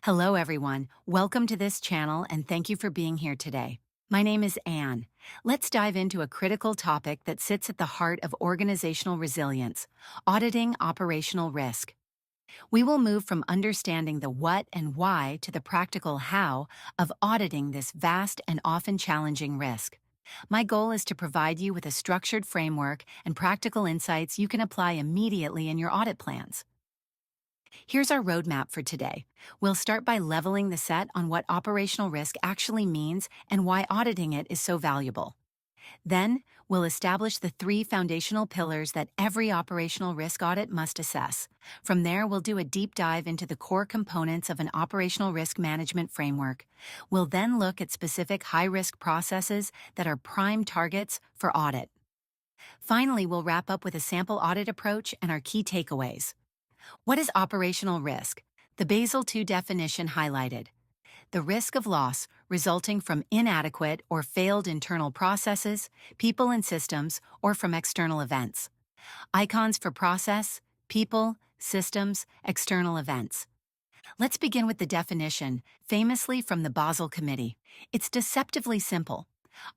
Hello, everyone. Welcome to this channel and thank you for being here today. My name is Anne. Let's dive into a critical topic that sits at the heart of organizational resilience: auditing operational risk. We will move from understanding the what and why to the practical how of auditing this vast and often challenging risk. My goal is to provide you with a structured framework and practical insights you can apply immediately in your audit plans. Here's our roadmap for today. We'll start by leveling the set on what operational risk actually means and why auditing it is so valuable. Then, we'll establish the three foundational pillars that every operational risk audit must assess. From there, we'll do a deep dive into the core components of an operational risk management framework. We'll then look at specific high-risk processes that are prime targets for audit. Finally, we'll wrap up with a sample audit approach and our key takeaways. What is operational risk? The Basel II definition highlighted: the risk of loss resulting from inadequate or failed internal processes, people and systems, or from external events. Icons for process, people, systems, external events. Let's begin with the definition, famously from the Basel Committee. It's deceptively simple.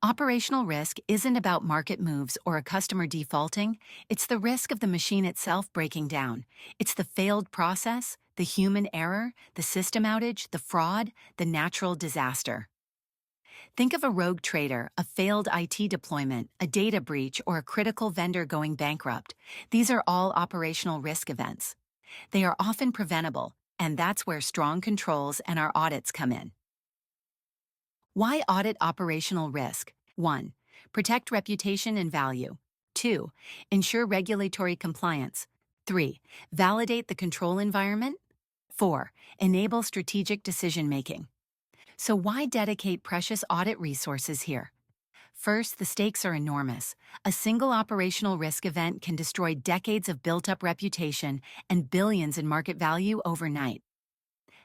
Operational risk isn't about market moves or a customer defaulting. It's the risk of the machine itself breaking down. It's the failed process, the human error, the system outage, the fraud, the natural disaster. Think of a rogue trader, a failed IT deployment, a data breach, or a critical vendor going bankrupt. These are all operational risk events. They are often preventable, and that's where strong controls and our audits come in. Why audit operational risk? 1. Protect reputation and value. 2. Ensure regulatory compliance. 3. Validate the control environment. 4. Enable strategic decision-making. So why dedicate precious audit resources here? First, the stakes are enormous. A single operational risk event can destroy decades of built-up reputation and billions in market value overnight.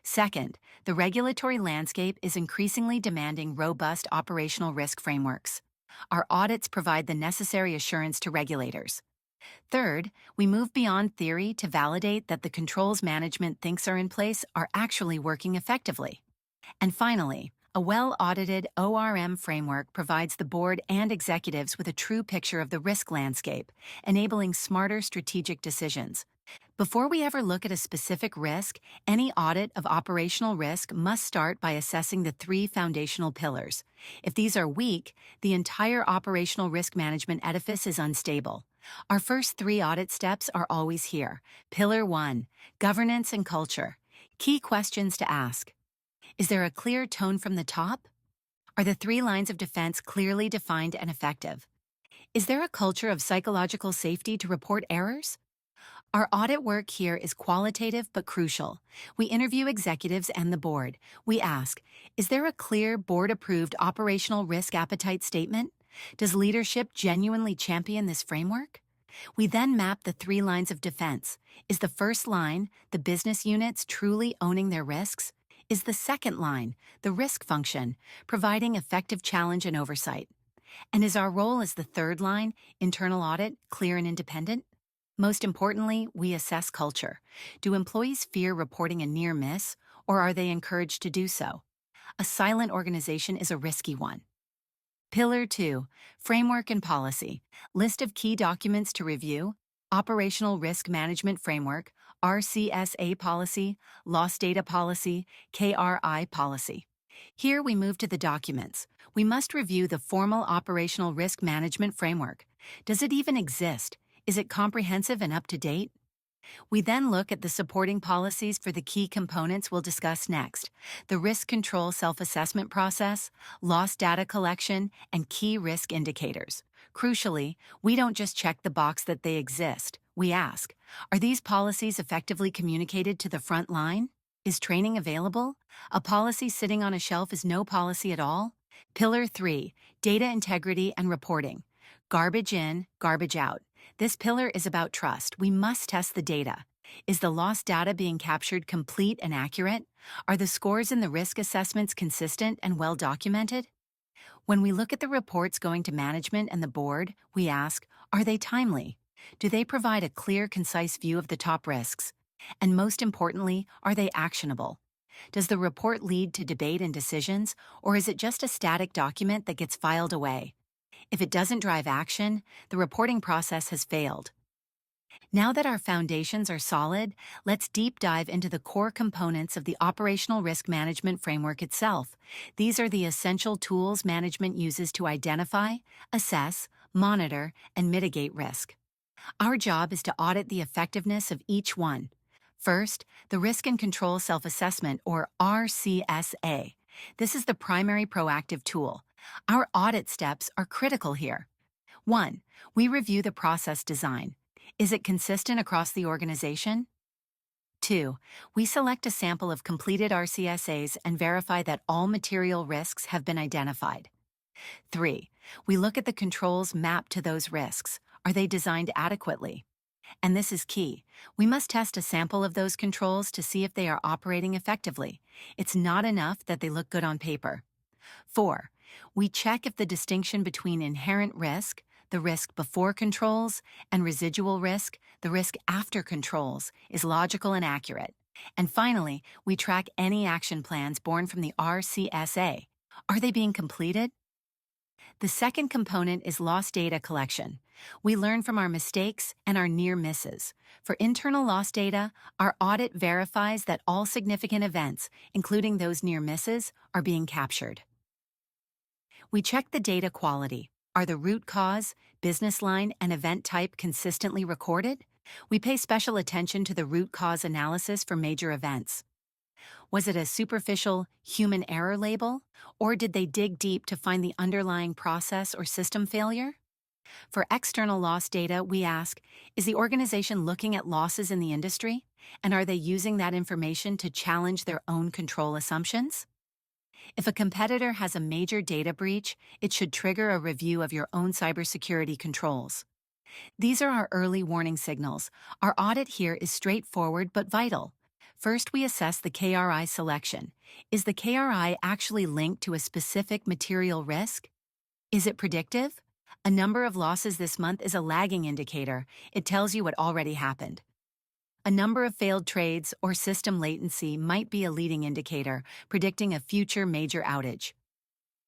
Second, the regulatory landscape is increasingly demanding robust operational risk frameworks. Our audits provide the necessary assurance to regulators. Third, we move beyond theory to validate that the controls management thinks are in place are actually working effectively. And finally, a well-audited ORM framework provides the board and executives with a true picture of the risk landscape, enabling smarter strategic decisions. Before we ever look at a specific risk, any audit of operational risk must start by assessing the three foundational pillars. If these are weak, the entire operational risk management edifice is unstable. Our first three audit steps are always here. Pillar 1, governance and culture. Key questions to ask. Is there a clear tone from the top? Are the three lines of defense clearly defined and effective? Is there a culture of psychological safety to report errors? Our audit work here is qualitative but crucial. We interview executives and the board. We ask, is there a clear board-approved operational risk appetite statement? Does leadership genuinely champion this framework? We then map the three lines of defense. Is the first line, the business units truly owning their risks? Is the second line, the risk function, providing effective challenge and oversight? And is our role as the third line, internal audit, clear and independent? Most importantly, we assess culture. Do employees fear reporting a near miss, or are they encouraged to do so? A silent organization is a risky one. Pillar 2, framework and policy. List of key documents to review: Operational Risk Management Framework, RCSA policy, Loss Data policy, KRI policy. Here we move to the documents. We must review the formal Operational Risk Management Framework. Does it even exist? Is it comprehensive and up-to-date? We then look at the supporting policies for the key components we'll discuss next: the risk control self-assessment process, loss data collection, and key risk indicators. Crucially, we don't just check the box that they exist. We ask, are these policies effectively communicated to the front line? Is training available? A policy sitting on a shelf is no policy at all. Pillar 3, data integrity and reporting. Garbage in, garbage out. This pillar is about trust. We must test the data. Is the loss data being captured complete and accurate? Are the scores in the risk assessments consistent and well documented? When we look at the reports going to management and the board, we ask, are they timely? Do they provide a clear, concise view of the top risks? And most importantly, are they actionable? Does the report lead to debate and decisions, or is it just a static document that gets filed away? If it doesn't drive action, the reporting process has failed. Now that our foundations are solid, let's deep dive into the core components of the operational risk management framework itself. These are the essential tools management uses to identify, assess, monitor, and mitigate risk. Our job is to audit the effectiveness of each one. First, the Risk and Control Self-Assessment, or RCSA. This is the primary proactive tool. Our audit steps are critical here. 1. We review the process design. Is it consistent across the organization? 2. We select a sample of completed RCSAs and verify that all material risks have been identified. 3. We look at the controls mapped to those risks. Are they designed adequately? And this is key. We must test a sample of those controls to see if they are operating effectively. It's not enough that they look good on paper. 4. We check if the distinction between inherent risk, the risk before controls, and residual risk, the risk after controls, is logical and accurate. And finally, we track any action plans born from the RCSA. Are they being completed? The second component is loss data collection. We learn from our mistakes and our near misses. For internal loss data, our audit verifies that all significant events, including those near misses, are being captured. We check the data quality. Are the root cause, business line, and event type consistently recorded? We pay special attention to the root cause analysis for major events. Was it a superficial human error label, or did they dig deep to find the underlying process or system failure? For external loss data, we ask, is the organization looking at losses in the industry, and are they using that information to challenge their own control assumptions? If a competitor has a major data breach, it should trigger a review of your own cybersecurity controls. These are our early warning signals. Our audit here is straightforward but vital. First, we assess the KRI selection. Is the KRI actually linked to a specific material risk? Is it predictive? A number of losses this month is a lagging indicator. It tells you what already happened. A number of failed trades or system latency might be a leading indicator, predicting a future major outage.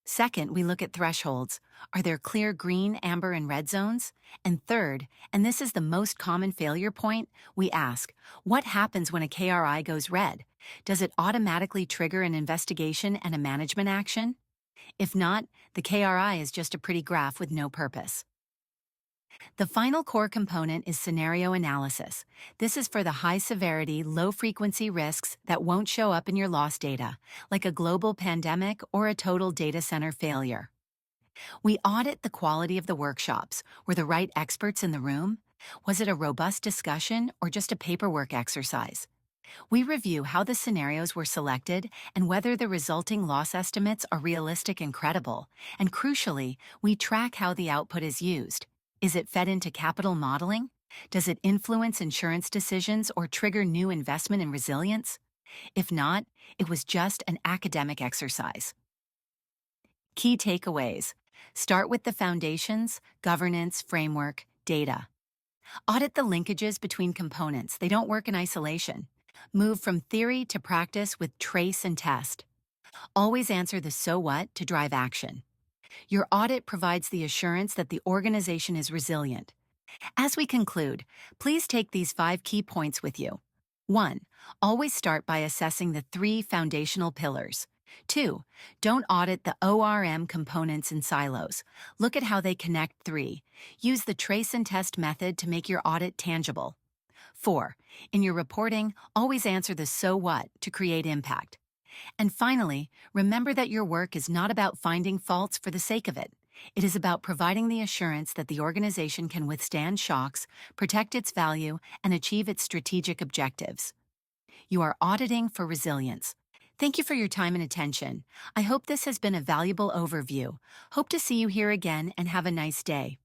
Second, we look at thresholds. Are there clear green, amber, and red zones? And third, and this is the most common failure point, we ask, what happens when a KRI goes red? Does it automatically trigger an investigation and a management action? If not, the KRI is just a pretty graph with no purpose. The final core component is scenario analysis. This is for the high-severity, low-frequency risks that won't show up in your loss data, like a global pandemic or a total data center failure. We audit the quality of the workshops. Were the right experts in the room? Was it a robust discussion or just a paperwork exercise? We review how the scenarios were selected and whether the resulting loss estimates are realistic and credible. And crucially, we track how the output is used. Is it fed into capital modeling? Does it influence insurance decisions or trigger new investment in resilience? If not, it was just an academic exercise. Key takeaways. Start with the foundations, governance, framework, data. Audit the linkages between components. They don't work in isolation. Move from theory to practice with trace and test. Always answer the so what to drive action. Your audit provides the assurance that the organization is resilient. As we conclude, please take these 5 key points with you. 1. Always start by assessing the 3 foundational pillars. 2. Don't audit the ORM components in silos. Look at how they connect. 3. Use the trace and test method to make your audit tangible. 4. In your reporting, always answer the so what to create impact. And finally, remember that your work is not about finding faults for the sake of it. It is about providing the assurance that the organization can withstand shocks, protect its value, and achieve its strategic objectives. You are auditing for resilience. Thank you for your time and attention. I hope this has been a valuable overview. Hope to see you here again and have a nice day.